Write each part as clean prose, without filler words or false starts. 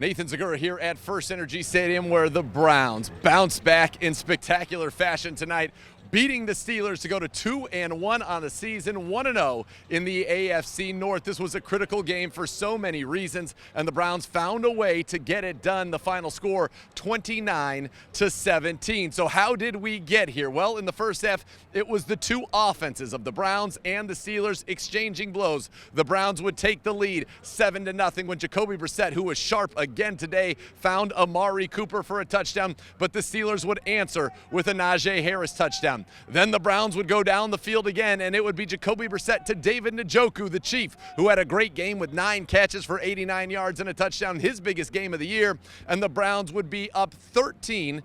Nathan Zegura here at First Energy Stadium, where the Browns bounce back in spectacular fashion tonight, beating the Steelers to go to 2-1 on the season, 1-0 in the AFC North. This was a critical game for so many reasons, and the Browns found a way to get it done. The final score, 29-17. So how did we get here? Well, in the first half, it was the two offenses of the Browns and the Steelers exchanging blows. The Browns would take the lead 7-0 when Jacoby Brissett, who was sharp again today, found Amari Cooper for a touchdown, but the Steelers would answer with a Najee Harris touchdown. Then the Browns would go down the field again, and it would be Jacoby Brissett to David Njoku, the Chief, who had a great game with 9 catches for 89 yards and a touchdown, his biggest game of the year, and the Browns would be up 13-7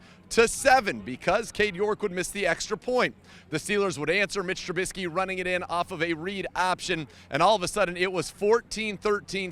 because Cade York would miss the extra point. The Steelers would answer, Mitch Trubisky running it in off of a read option, and all of a sudden it was 14-13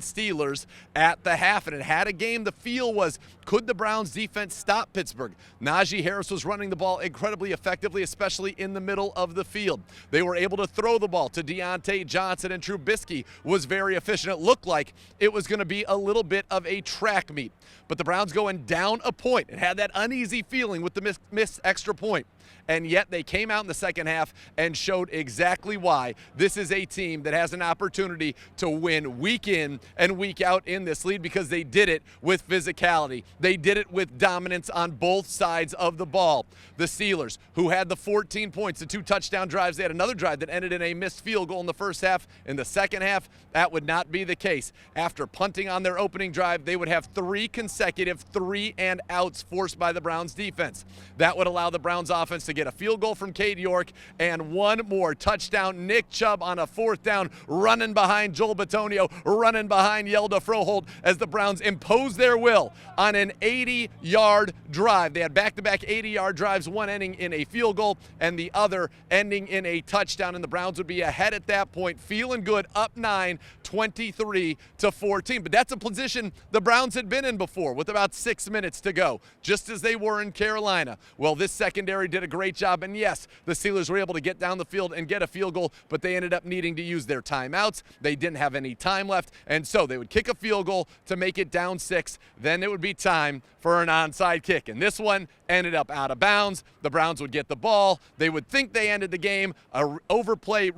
Steelers at the half, and it had a game. The feel was, could the Browns defense stop Pittsburgh? Najee Harris was running the ball incredibly effectively, especially in the middle of the field. They were able to throw the ball to Deontay Johnson, and Trubisky was very efficient. It looked like it was going to be a little bit of a track meet, but the Browns going down a point. It had that uneasy feeling with the missed extra point. And yet they came out in the second half and showed exactly why this is a team that has an opportunity to win week in and week out in this league, because they did it with physicality. They did it with dominance on both sides of the ball. The Steelers, who had the 14 points, the 2 touchdown drives, they had another drive that ended in a missed field goal in the first half. In the second half, that would not be the case. After punting on their opening drive, they would have 3 consecutive 3-and-outs forced by the Browns defense. That would allow the Browns offense to get a field goal from Cade York and one more touchdown. Nick Chubb on a 4th down, running behind Joel Bitonio, running behind Yelda Froholt as the Browns impose their will on an 80-yard drive. They had back-to-back 80-yard drives, one ending in a field goal and the other ending in a touchdown, and the Browns would be ahead at that point, feeling good, up 9, 23-14. But that's a position the Browns had been in before with about 6 minutes to go, just as they were in Carolina. Well, this secondary did a great job, and yes, the Steelers were able to get down the field and get a field goal, but they ended up needing to use their timeouts. They didn't have any time left, and so they would kick a field goal to make it down 6. Then it would be time for an onside kick, and this one ended up out of bounds. The Browns would get the ball. They would think they ended the game. A replay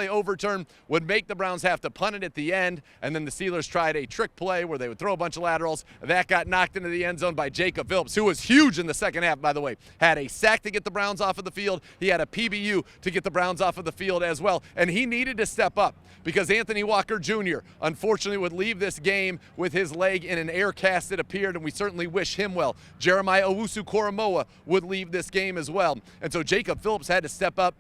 overturn would make the Browns have to punt it at the end, and then the Steelers tried a trick play where they would throw a bunch of laterals. That got knocked into the end zone by Jacob Phillips, who was huge in the second half, by the way. Had a sack to get the Browns off of the field. He had a PBU to get the Browns off of the field as well, and he needed to step up because Anthony Walker Jr. unfortunately would leave this game with his leg in an air cast, it appeared, and we certainly wish him well. Jeremiah Owusu-Koramoah would leave this game as well, and so Jacob Phillips had to step up.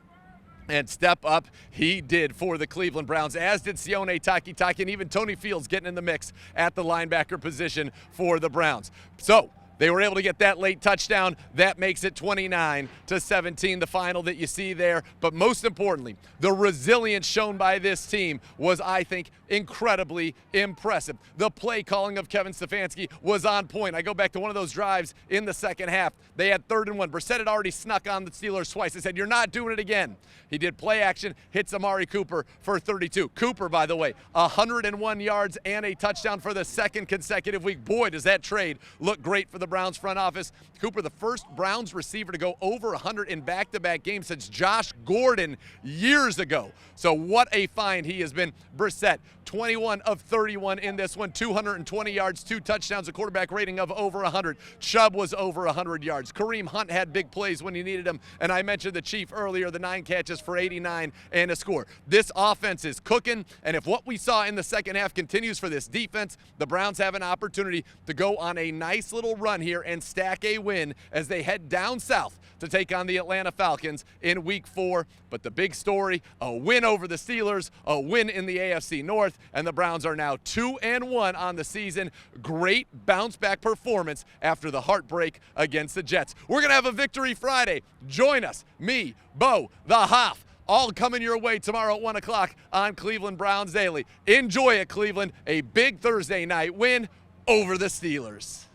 And step up he did for the Cleveland Browns, as did Sione Takitaki, and even Tony Fields getting in the mix at the linebacker position for the Browns. So they were able to get that late touchdown. That makes it 29-17, the final that you see there. But most importantly, the resilience shown by this team was, I think, incredibly impressive. The play calling of Kevin Stefanski was on point. I go back to one of those drives in the second half. They had 3rd and 1. Brissett had already snuck on the Steelers twice. They said, "You're not doing it again." He did play action, hits Amari Cooper for 32. Cooper, by the way, 101 yards and a touchdown for the 2nd consecutive week. Boy, does that trade look great for the Browns front office. Cooper, the first Browns receiver to go over 100 in back-to-back games since Josh Gordon years ago. So what a find he has been. Brissett, 21 of 31 in this one, 220 yards, 2 touchdowns, a quarterback rating of over 100. Chubb was over 100 yards. Kareem Hunt had big plays when he needed them, and I mentioned the Chief earlier, the 9 catches for 89 and a score. This offense is cooking, and if what we saw in the second half continues for this defense, the Browns have an opportunity to go on a nice little run here and stack a win as they head down south to take on the Atlanta Falcons in Week 4. But the big story, a win over the Steelers, a win in the AFC North, and the Browns are now 2-1 on the season. Great bounce-back performance after the heartbreak against the Jets. We're going to have a Victory Friday. Join us, me, Bo, the Hoff, all coming your way tomorrow at 1 o'clock on Cleveland Browns Daily. Enjoy it, Cleveland. A big Thursday night win over the Steelers.